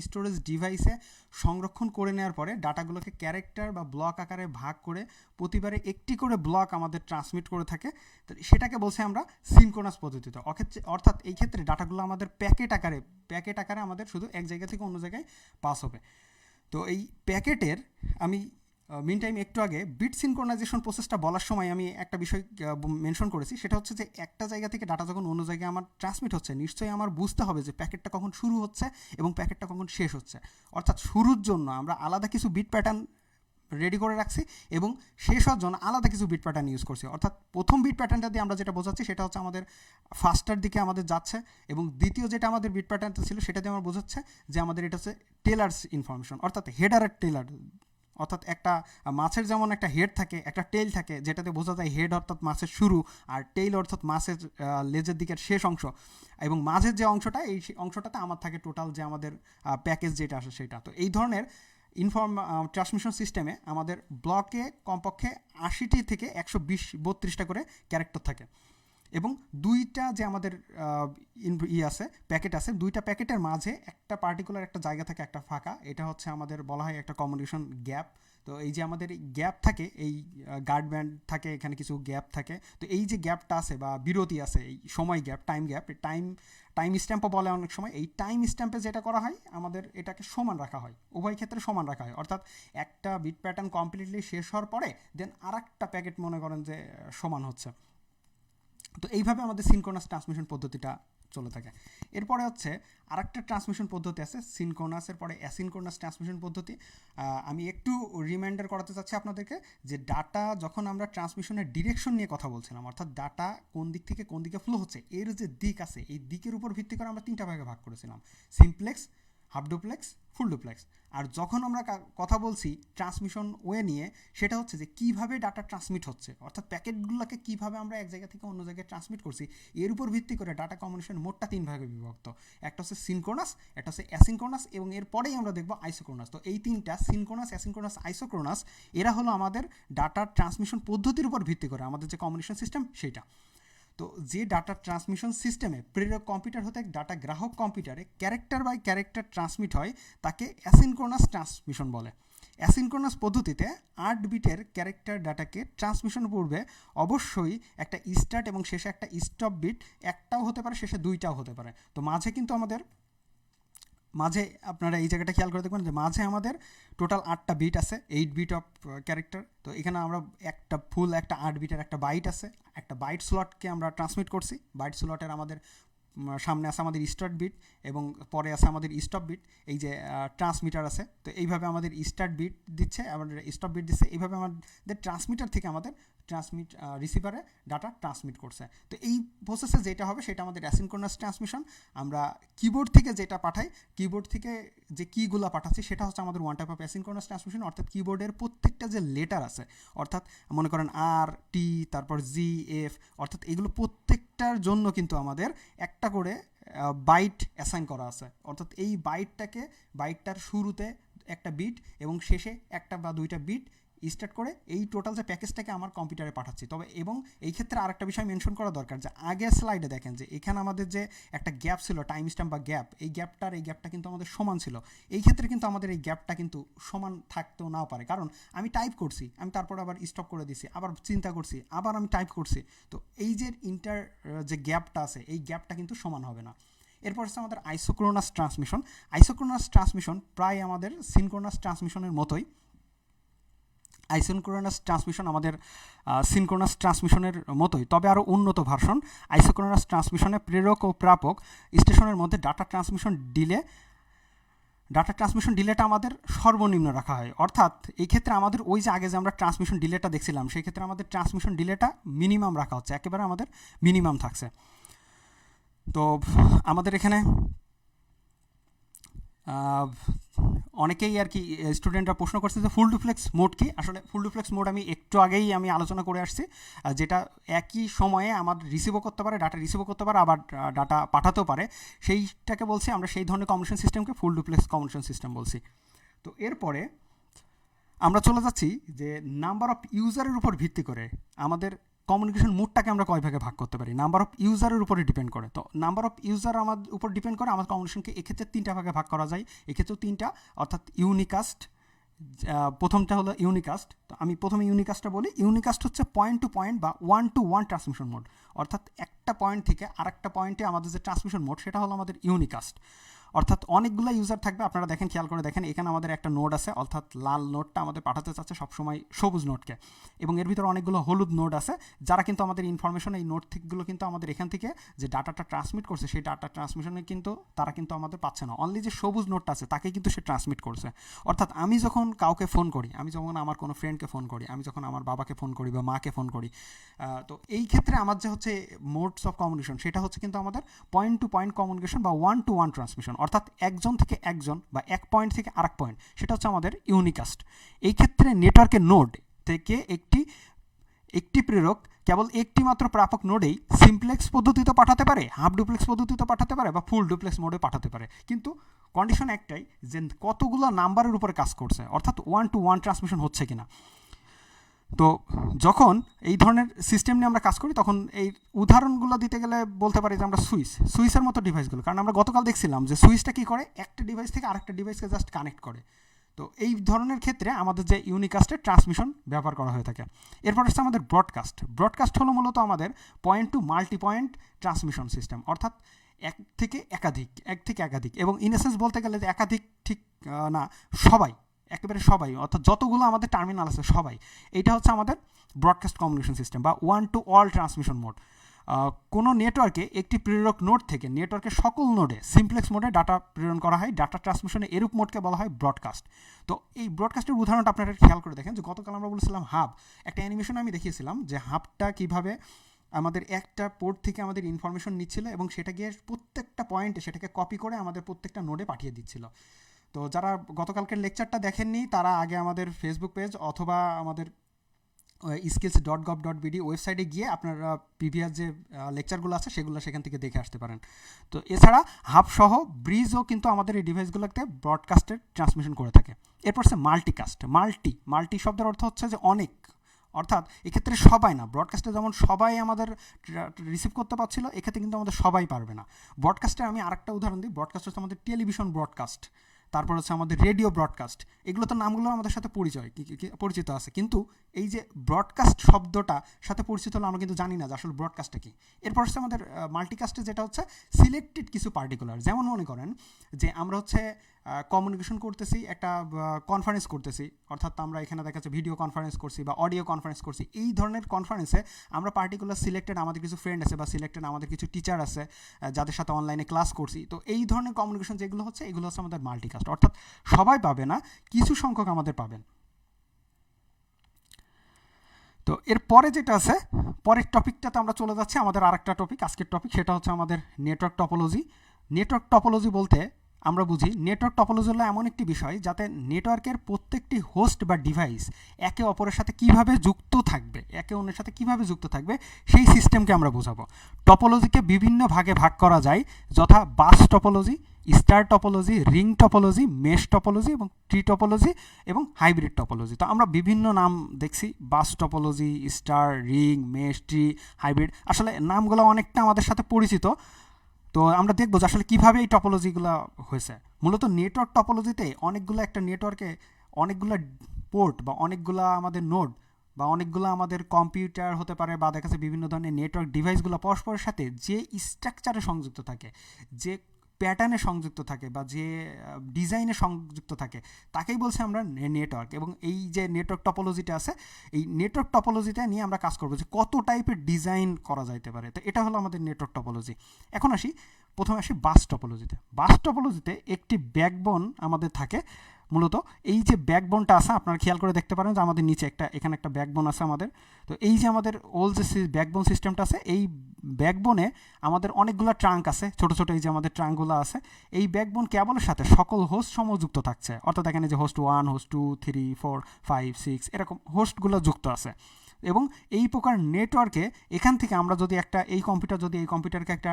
স্টোরেজ ডিভাইসে সংরক্ষণ করে নেওয়ার পরে ডাটাগুলোকে ক্যারেক্টার বা ব্লক আকারে ভাগ করে প্রতিবারে একটি করে ব্লক আমাদের ট্রান্সমিট করে থাকে। তো সেটাকে বলছি আমরা সিনক্রোনাস পদ্ধতিতে। অর্থাৎ এই ক্ষেত্রে ডাটাগুলো আমাদের প্যাকেট আকারে আমাদের শুধু এক জায়গা থেকে অন্য জায়গায় পাস হবে। তো এই প্যাকেটের আমি মিন টাইম একটু আগে বিট সিনক্রোনাইজেশন প্রসেসটা বলার সময় আমি একটা বিষয় মেনশন করেছি, সেটা হচ্ছে যে একটা জায়গা থেকে ডাটা যখন অন্য জায়গায় আমার ট্রান্সমিট হচ্ছে, নিশ্চয়ই আমার বুঝতে হবে যে প্যাকেটটা কখন শুরু হচ্ছে এবং প্যাকেটটা কখন শেষ হচ্ছে। অর্থাৎ শুরুর জন্য আমরা আলাদা কিছু বিট প্যাটার্ন রেডি করে রাখছি এবং শেষ হওয়ার জন্য আলাদা কিছু বিট প্যাটার্ন ইউজ করছি। অর্থাৎ প্রথম বিট প্যাটার্নটা দিয়ে আমরা যেটা বোঝাচ্ছি সেটা হচ্ছে আমাদের ফার্স্টার দিকে আমাদের যাচ্ছে, এবং দ্বিতীয় যেটা আমাদের বিট প্যাটার্নটা ছিল সেটা দিয়ে আমার বোঝাচ্ছে যে আমাদের এটা হচ্ছে টেলার্স ইনফরমেশন, অর্থাৎ হেডারের টেলার। অর্থাৎ একটা মাছের যেমন একটা হেড থাকে, একটা টেইল থাকে, যেটাতে বোঝা যায় হেড অর্থাৎ মাছের শুরু, আর টেইল অর্থাৎ মাছের লেজের দিকের শেষ অংশ, এবং মাঝের যে অংশটা, এই অংশটাতে আমার থাকে টোটাল যে আমাদের প্যাকেজ যেটা আসে সেটা। তো এই ধরনের ট্রান্সমিশন সিস্টেমে আমাদের ব্লকে কমপক্ষে 80টি থেকে 132টা করে ক্যারেক্টার থাকে, এবং দুইটা যে আমাদের প্যাকেট আছে, দুইটা প্যাকেটের মাঝে একটা পার্টিকুলার একটা জায়গা থাকে একটা ফাঁকা, এটা হচ্ছে আমাদের বলা হয় একটা কমিউনিকেশন গ্যাপ। তো এই যে আমাদের গ্যাপ থাকে, এই গার্ড ব্যান্ড থাকে, এখানে কিছু গ্যাপ থাকে। তো এই যে গ্যাপটা আছে বা বিরতি আছে, এই সময় গ্যাপ, টাইম স্ট্যাম্পও বলে অনেক সময়, এই টাইম স্ট্যাম্পে যেটা করা হয় আমাদের এটাকে সমান রাখা হয়, উভয় ক্ষেত্রে সমান রাখা হয়। অর্থাৎ একটা বিট প্যাটার্ন কমপ্লিটলি শেষ হওয়ার পরে দেন আর একটা প্যাকেট মনে করেন যে সমান হচ্ছে। তো এইভাবে আমাদের সিনক্রোনাস ট্রান্সমিশন পদ্ধতিটা চলে থাকে। এরপরে হচ্ছে আরেকটা ট্রান্সমিশন পদ্ধতি আছে সিনক্রোনাসের পরে অ্যাসিনক্রোনাস ট্রান্সমিশন পদ্ধতি। আমি একটু রিমাইন্ডার করাতে চাচ্ছি আপনাদেরকে যে ডাটা যখন আমরা ট্রান্সমিশনের ডিরেকশন নিয়ে কথা বলছিলাম, অর্থাৎ ডাটা কোন দিক থেকে কোন দিকে ফ্লো হচ্ছে এর যে দিক আছে, এই দিকের উপর ভিত্তি করে আমরা 3টা ভাগে ভাগ করেছিলাম, simplex, half duplex, full duplex. আর যখন আমরা কথা বলছি ট্রান্সমিশন ওয়ে নিয়ে, সেটা হচ্ছে যে কীভাবে ডাটা ট্রান্সমিট হচ্ছে, অর্থাৎ প্যাকেটগুলোকে কীভাবে আমরা এক জায়গা থেকে অন্য জায়গায় ট্রান্সমিট করছি, এর উপর ভিত্তি করে ডাটা কমিউনিকেশন মোটটা 3 ভাগে বিভক্ত। একটা হচ্ছে সিনক্রোনাস, একটা হচ্ছে অ্যাসিনক্রোনাস, এবং এরপরেই আমরা দেখব আইসোক্রোনাস। তো এই 3টা সিনক্রোনাস, অ্যাসিনক্রোনাস, আইসোক্রোনাস, এরা হলো আমাদের ডাটা ট্রান্সমিশন পদ্ধতির উপর ভিত্তি করে আমাদের যে কমিউনিকেশন সিস্টেম সেইটা। তো যে ডাটা ট্রান্সমিশন সিস্টেমে প্রেরক কম্পিউটার হতে ডাটা গ্রাহক কম্পিউটারে ক্যারেক্টার বাই ক্যারেক্টার ট্রান্সমিট হয়, তাকে অ্যাসিনক্রোনাস ট্রান্সমিশন বলে। অ্যাসিনক্রোনাস পদ্ধতিতে 8 বিটের ক্যারেক্টার ডাটাকে ট্রান্সমিশন পূর্বে অবশ্যই একটা স্টার্ট এবং শেষে একটা স্টপ বিট, একটাও হতে পারে, শেষে 2টাও হতে পারে। তো মাঝে আপনারা এই জায়গাটা খেয়াল করে দেখবেন যে মাঝে আমাদের টোটাল 8টা বিট আছে, 8 বিট অফ ক্যারেক্টার। তো এখানে আমরা একটা 8 বিটের একটা বাইট আছে, একটা বাইট স্লটকে আমরা ট্রান্সমিট করছি। বাইট স্লটের আমাদের সামনে আছে আমাদের স্টার্ট বিট এবং পরে আছে আমাদের স্টপ বিট, এই যে ট্রান্সমিটার আছে। তো এইভাবে আমাদের স্টার্ট বিট দিচ্ছে, আমাদের স্টপ বিট দিচ্ছে, এইভাবে আমাদের ট্রান্সমিটার থেকে আমাদের রিসিভারে ডাটা ট্রান্সমিট করছে। তো এই প্রসেসে যেটা হবে সেটা আমাদের অ্যাসিনক্রোনাস ট্রান্সমিশন। আমরা কিবোর্ড থেকে যেটা পাঠাই, কিবোর্ড থেকে যে কিগুলো পাঠাচ্ছি সেটা হচ্ছে আমাদের one type of asynchronous transmission. অর্থাৎ কিবোর্ডের প্রত্যেকটা যে লেটার আছে, অর্থাৎ মনে করেন আর, টি, তারপর জি, এফ, অর্থাৎ এগুলো প্রত্যেকটার জন্য কিন্তু আমাদের একটা করে বাইট অ্যাসাইন করা আছে। অর্থাৎ এই বাইটটার শুরুতে একটা বিট এবং শেষে একটা বা 2টা বিট স্টার্ট করে এই টোটাল যে প্যাকেজটাকে আমার কম্পিউটারে পাঠাচ্ছি। তবে এবং এই ক্ষেত্রে আরেকটা বিষয় মেনশন করা দরকার, যে আগের স্লাইডে দেখেন যে এখানে আমাদের যে একটা গ্যাপ ছিল, টাইম স্ট্যাম্প বা গ্যাপ, এই গ্যাপটা কিন্তু আমাদের সমান ছিল। এই ক্ষেত্রে কিন্তু আমাদের এই গ্যাপটা কিন্তু সমান থাকতেও নাও পারে, কারণ আমি টাইপ করছি, আমি তারপর আবার স্টপ করে দিছি, আবার চিন্তা করছি, আবার আমি টাইপ করছি। তো এই যে যে গ্যাপটা আছে, এই গ্যাপটা কিন্তু সমান হবে না। এরপর হচ্ছে আমাদের আইসোক্রোনাস ট্রান্সমিশন। আইসোক্রোনাস ট্রান্সমিশন প্রায় আমাদের সিনক্রোনাস ট্রান্সমিশনের মতোই। আইসোক্রোনাস ট্রান্সমিশন আমাদের সিনক্রোনাস ট্রান্সমিশনের মতোই, তবে আরও উন্নত ভার্সন। আইসোক্রোনাস ট্রান্সমিশনে প্রেরক ও প্রাপক স্টেশনের মধ্যে ডাটা ট্রান্সমিশন ডিলেটা আমাদের সর্বনিম্ন রাখা হয়। অর্থাৎ এই ক্ষেত্রে আমাদের ওই যে আগে যে আমরা ট্রান্সমিশন ডিলেটা দেখছিলাম, সেই ক্ষেত্রে আমাদের ট্রান্সমিশন ডিলেটা মিনিমাম রাখা হচ্ছে, একেবারে আমাদের মিনিমাম থাকছে। তো আমাদের এখানে অনেকেই আর কি স্টুডেন্টরা প্রশ্ন করছে যে ফুল ডুপ্লেক্স মোড কি। আসলে ফুল ডুপ্লেক্স মোড আমি একটু আগেই আলোচনা করে আসছি, যেটা একই সময়ে আমাদের রিসিভও করতে পারে, ডাটা রিসিভও করতে পারে, আবার ডাটা পাঠাতেও পারে, সেইটাকে বলছি আমরা, সেই ধরনের কমিউনিকেশন সিস্টেমকে ফুল ডুপ্লেক্স কমিউনিকেশন সিস্টেম বলছি। তো এরপরে আমরা চলে যাচ্ছি যে নাম্বার অফ ইউজারের উপর ভিত্তি করে আমাদের কমিউনিকেশন মোডটাকে আমরা কয় ভাগে ভাগ করতে পারি, নাম্বার অফ ইউজারের উপরে ডিপেন্ড করে। তো নাম্বার অফ ইউজার আমাদের উপর ডিপেন্ড করে আমাদের কমিউনিকেশনকে এক্ষেত্রে 3টা ভাগে ভাগ করা যায়, এক্ষেত্রেও 3টা, অর্থাৎ ইউনিকাস্ট। প্রথমটা হলো ইউনিকাস্ট। তো আমি প্রথমে ইউনিকাস্টটা বলি। ইউনিকাস্ট হচ্ছে পয়েন্ট টু পয়েন্ট বা 1-to-1 ট্রান্সমিশন মোড, অর্থাৎ একটা পয়েন্ট থেকে আরেকটা পয়েন্টে আমাদের যে ট্রান্সমিশন মোড সেটা হলো আমাদের ইউনিকাস্ট। অর্থাৎ অনেকগুলো ইউজার থাকবে, আপনারা দেখেন, খেয়াল করে দেখেন, এখানে আমাদের একটা নোড আছে, অর্থাৎ লাল নোডটা আমাদের পাঠাতে চাচ্ছে সবসময় সবুজ নোডকে, এবং এর ভিতরে অনেকগুলো হলুদ নোড আছে, যারা কিন্তু আমাদের ইনফরমেশন, এই নোড থেকেগুলো কিন্তু আমাদের এখান থেকে যে ডাটাটা ট্রান্সমিট করছে, সেই ডাটা ট্রান্সমিশনে কিন্তু তারা কিন্তু আমাদের পাচ্ছে না, অনলি যে সবুজ নোডটা আছে তাকে কিন্তু সে ট্রান্সমিট করছে। অর্থাৎ আমি যখন কাউকে ফোন করি, আমি যখন আমার কোনো ফ্রেন্ডকে ফোন করি, আমি যখন আমার বাবাকে ফোন করি বা মাকে ফোন করি, তো এই ক্ষেত্রে আমার যে হচ্ছে মোডস অফ কমিউনিকেশন, সেটা হচ্ছে কিন্তু আমাদের পয়েন্ট টু পয়েন্ট কমিউনিকেশন বা 1-to-1 ট্রান্সমিশন, অর্থাৎ একজন থেকে একজন বা এক পয়েন্ট থেকে আরেক পয়েন্ট, সেটা হচ্ছে আমাদের ইউনিকাস্ট। এই ক্ষেত্রে নেটওয়ার্কের নোড থেকে একটি প্রেরক কেবল একটি মাত্র প্রাপক নোডেই সিমপ্লেক্স পদ্ধতিতে পাঠাতে পারে, হাফ ডুপ্লেক্স পদ্ধতিতে পাঠাতে পারে বা ফুল ডুপ্লেক্স মোডে পাঠাতে পারে, কিন্তু কন্ডিশন একটাই, যে কতগুলো নাম্বারের উপরে কাজ করছে, অর্থাৎ 1-to-1 ট্রান্সমিশন হচ্ছে কিনা। তো যখন এই ধরনের সিস্টেম নিয়ে আমরা কাজ করি, তখন এই উদাহরণগুলো দিতে গেলে বলতে পারি যে আমরা সুইচের মতো ডিভাইসগুলো, কারণ আমরা গতকাল দেখছিলাম যে সুইচটা কী করে, একটা ডিভাইস থেকে আরেকটা ডিভাইসকে জাস্ট কানেক্ট করে। তো এই ধরনের ক্ষেত্রে আমাদের যে ইউনিকাস্টের ট্রান্সমিশন ব্যবহার করা হয়ে থাকে। এরপর হচ্ছে আমাদের ব্রডকাস্ট হলো মূলত আমাদের point to multi point transmission system, অর্থাৎ এক থেকে একাধিক, এবং ইনএসেন্স বলতে গেলে যে একাধিক ঠিক না, একেবারে সবাই, অর্থাৎ যতগুলো আমাদের টার্মিনাল আছে সবাই, এইটা হচ্ছে আমাদের ব্রডকাস্ট কমিউনিকেশন সিস্টেম বা 1-to-all ট্রান্সমিশন মোড। কোনো নেটওয়ার্কে একটি প্রেরক নোড থেকে নেটওয়ার্কের সকল নোডে সিমপ্লেক্স মোডে ডাটা প্রেরণ করা হয়। ডাটা ট্রান্সমিশনে এরূপ মোডকে বলা হয় ব্রডকাস্ট। তো এই ব্রডকাস্টের উদাহরণটা আপনারা খেয়াল করে দেখেন, যে গতকাল আমরা বলেছিলাম হাব, একটা অ্যানিমেশন আমি দেখিয়েছিলাম যে হাবটা কীভাবে আমাদের একটা পোর্ট থেকে আমাদের ইনফরমেশন নিচ্ছিল এবং সেটা গিয়ে প্রত্যেকটা পয়েন্টে সেটাকে কপি করে আমাদের প্রত্যেকটা নোডে পাঠিয়ে দিচ্ছিল। তো যারা গতকালকের লেকচারটা দেখেননি, তারা আগে আমাদের ফেসবুক পেজ অথবা আমাদের skills.gov.bd ওয়েবসাইটে গিয়ে আপনারা প্রিভিয়াস যে লেকচারগুলো আছে সেগুলো সেখান থেকে দেখে আসতে পারেন। তো এছাড়া হাবসহ ব্রিজও কিন্তু আমাদের এই ডিভাইসগুলোতে ব্রডকাস্টের ট্রান্সমিশন করে থাকে। এরপর সে মাল্টি শব্দের অর্থ হচ্ছে যে অনেক, অর্থাৎ এক্ষেত্রে সবাই না, ব্রডকাস্টে যেমন সবাই আমাদের রিসিভ করতে পারছিল, এক্ষেত্রে কিন্তু আমাদের সবাই পারবে না। ব্রডকাস্টের আমি আরেকটা উদাহরণ দিই, ব্রডকাস্ট হচ্ছে আমাদের টেলিভিশন ব্রডকাস্ট, তারপর হচ্ছে আমাদের রেডিও ব্রডকাস্ট, এগুলো তো নামগুলো আমাদের সাথে পরিচিত আছে, কিন্তু এই যে ব্রডকাস্ট শব্দটা সাথে পরিচিত হলে আমরা কিন্তু জানি না যে আসলে ব্রডকাস্টটা কী। এরপর হচ্ছে আমাদের মাল্টিকাস্টে, যেটা হচ্ছে সিলেক্টেড কিছু পার্টিকুলার, যেমন মনে করেন যে আমরা হচ্ছে কমিউনিকেশন করতেছি, একটা কনফারেন্স করতেছি, অর্থাৎ আমরা এখানে দেখা যাচ্ছে ভিডিও কনফারেন্স করছি বা অডিও কনফারেন্স করছি, এই ধরনের কনফারেন্সে আমরা পার্টিকুলার সিলেক্টেড আমাদের কিছু ফ্রেন্ড আছে বা সিলেক্টেড আমাদের কিছু টিচার আছে যাদের সাথে অনলাইনে ক্লাস করছি। তো এই ধরনের কমিউনিকেশন যেগুলো হচ্ছে, এগুলো হচ্ছে আমাদের মাল্টিকাস্ট, অর্থাৎ সবাই পাবে না, কিছু সংখ্যক আমাদের পাবেন। তো এরপরে যেটা আছে, পরের টপিকটাতে আমরা চলে যাচ্ছি, আমাদের আরেকটা টপিক, আজকের টপিক, সেটা হচ্ছে আমাদের নেটওয়ার্ক টপোলজি। নেটওয়ার্ক টপোলজি বলতে আমরা বুঝি, নেটওয়ার্ক টপোলজি হলো এমন একটি বিষয় যাতে নেটওয়ার্কের প্রত্যেকটি হোস্ট বা ডিভাইস একে অপরের সাথে কীভাবে যুক্ত থাকবে, সেই সিস্টেমকে আমরা বোঝাবো। টপোলজিকে বিভিন্ন ভাগে ভাগ করা যায়, যথা bus topology, star topology, ring topology, mesh topology এবং ট্রি টপোলজি এবং হাইব্রিড টপোলজি। তো আমরা বিভিন্ন নাম দেখছি, bus topology, star, ring, mesh, tree, hybrid, আসলে নামগুলো অনেকটা আমাদের সাথে পরিচিত। তো আমরা দেখবো যে আসলে কীভাবে এই টপোলজিগুলো হয়েছে। মূলত নেটওয়ার্ক টপোলজিতে একটা নেটওয়ার্কে অনেকগুলো পোর্ট বা অনেকগুলো আমাদের নোড বা অনেকগুলো আমাদের কম্পিউটার হতে পারে, বা দেখা যাচ্ছে বিভিন্ন ধরনের নেটওয়ার্ক ডিভাইসগুলো পরস্পরের সাথে যে স্ট্রাকচারে সংযুক্ত থাকে, যে প্যাটার্নে সংযুক্ত থাকে বা যে ডিজাইনে সংযুক্ত থাকে তাকেই বলছি আমরা নেটওয়ার্ক। এবং এই যে নেটওয়ার্ক টপোলজিটা আছে, এই নেটওয়ার্ক টপোলজিটা নিয়ে আমরা কাজ করবো যে কত টাইপের ডিজাইন করা যাইতে পারে। তো এটা হলো আমাদের নেটওয়ার্ক টপোলজি। এখন প্রথমে আসি বাস টপোলজিতে। বাস টপোলজিতে একটি ব্যাকবোন আমাদের থাকে। মূলত এই যে ব্যাকবোনটা আছে, আপনারা খেয়াল করে দেখতে পারেন যে আমাদের নিচে এখানে একটা ব্যাকবোন আছে আমাদের। তো এই যে আমাদের ওল যে ব্যাকবোন সিস্টেমটা আছে, এই ব্যাকবোনে আমাদের অনেকগুলো ট্রাঙ্ক আছে, ছোটো ছোটো এই যে আমাদের ট্রাঙ্কগুলো আছে। এই ব্যাকবোন কেবলের সাথে সকল হোস্ট সমূহ যুক্ত থাকছে, অর্থাৎ এখানে যে হোস্ট 1, হোস্ট 2, 3, 4, 5, 6 এরকম হোস্টগুলো যুক্ত আছে। এবং এই প্রকার নেটওয়ার্কে এখান থেকে আমরা যদি এই কম্পিউটারকে একটা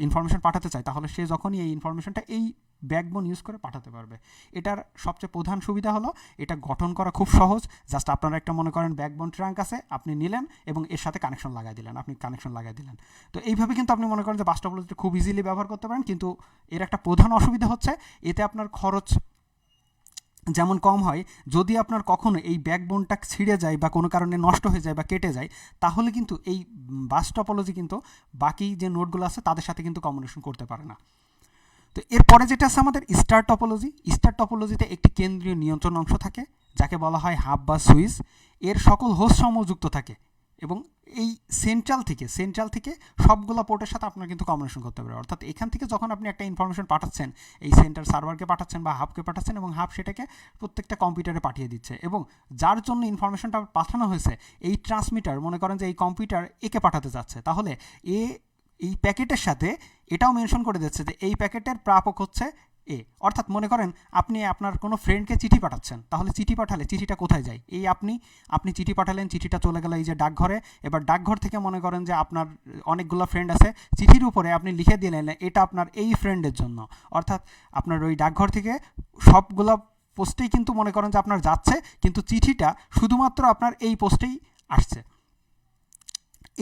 ইনফরমেশন পাঠাতে চাই, তাহলে সে যখনই এই ইনফরমেশনটা এই ব্যাকবোন ইউজ করে পাঠাতে পারবে। এটার সবচেয়ে প্রধান সুবিধা হলো এটা গঠন করা খুব সহজ। জাস্ট আপনারা একটা মনে করেন ব্যাকবোন ট্রাঙ্ক আছে, আপনি নিলেন এবং এর সাথে কানেকশন লাগাই দিলেন। তো এইভাবে কিন্তু আপনি মনে করেন যে বাস টপোলজিটা খুব ইজিলি ব্যবহার করতে পারেন। কিন্তু এর একটা প্রধান অসুবিধা হচ্ছে এতে আপনার খরচ যেমন কম হয়, যদি আপনার কখনো এই ব্যাকবোনটা ছিঁড়ে যায় বা কোনো কারণে নষ্ট হয়ে যায় বা কেটে যায়, তাহলে কিন্তু এই বাস টপোলজি কিন্তু বাকি যে নোডগুলো আছে তাদের সাথে কিন্তু কমিউনিকেশন করতে পারে না। তো এরপরে যেটা আছে আমাদের স্টার টপোলজি। স্টার টপোলজিতে একটি কেন্দ্রীয় নিয়ন্ত্রণ অংশ থাকে যাকে বলা হয় হাব বা সুইচ। এর সকল হোস্ট সমূহ যুক্ত থাকে এবং এই সেন্ট্রাল থেকে সবগুলো পোর্টের সাথে আপনার কিন্তু কমিউনিকেশন করতে পারে। অর্থাৎ এখান থেকে যখন আপনি একটা ইনফরমেশন পাঠাচ্ছেন, এই সেন্টার সার্ভারকে পাঠাচ্ছেন বা হাবকে পাঠাচ্ছেন, এবং হাব সেটাকে প্রত্যেকটা কম্পিউটারে পাঠিয়ে দিচ্ছে। এবং যার জন্য ইনফরমেশনটা পাঠানো হয়েছে, এই ট্রান্সমিটার মনে করেন যে এই কম্পিউটার একে পাঠাতে যাচ্ছে, তাহলে এই প্যাকেটের সাথে এটাও মেনশন করে দিচ্ছে যে এই প্যাকেটের প্রাপক হচ্ছে এ। অর্থাৎ মনে করেন আপনি আপনার কোনো ফ্রেন্ডকে চিঠি পাঠাচ্ছেন, তাহলে চিঠি পাঠালে চিঠিটা কোথায় যায়? এই আপনি চিঠি পাঠালেন, চিঠিটা চলে গেল এই যে ডাকঘরে। এবার ডাকঘর থেকে মনে করেন যে আপনার অনেকগুলো ফ্রেন্ড আছে, চিঠির উপরে আপনি লিখে দিলেন এটা আপনার এই ফ্রেন্ডের জন্য। অর্থাৎ আপনার ওই ডাকঘর থেকে সবগুলো পোস্টেই কিন্তু মনে করেন যে আপনার যাচ্ছে, কিন্তু চিঠিটা শুধুমাত্র আপনার এই পোস্টেই আসছে,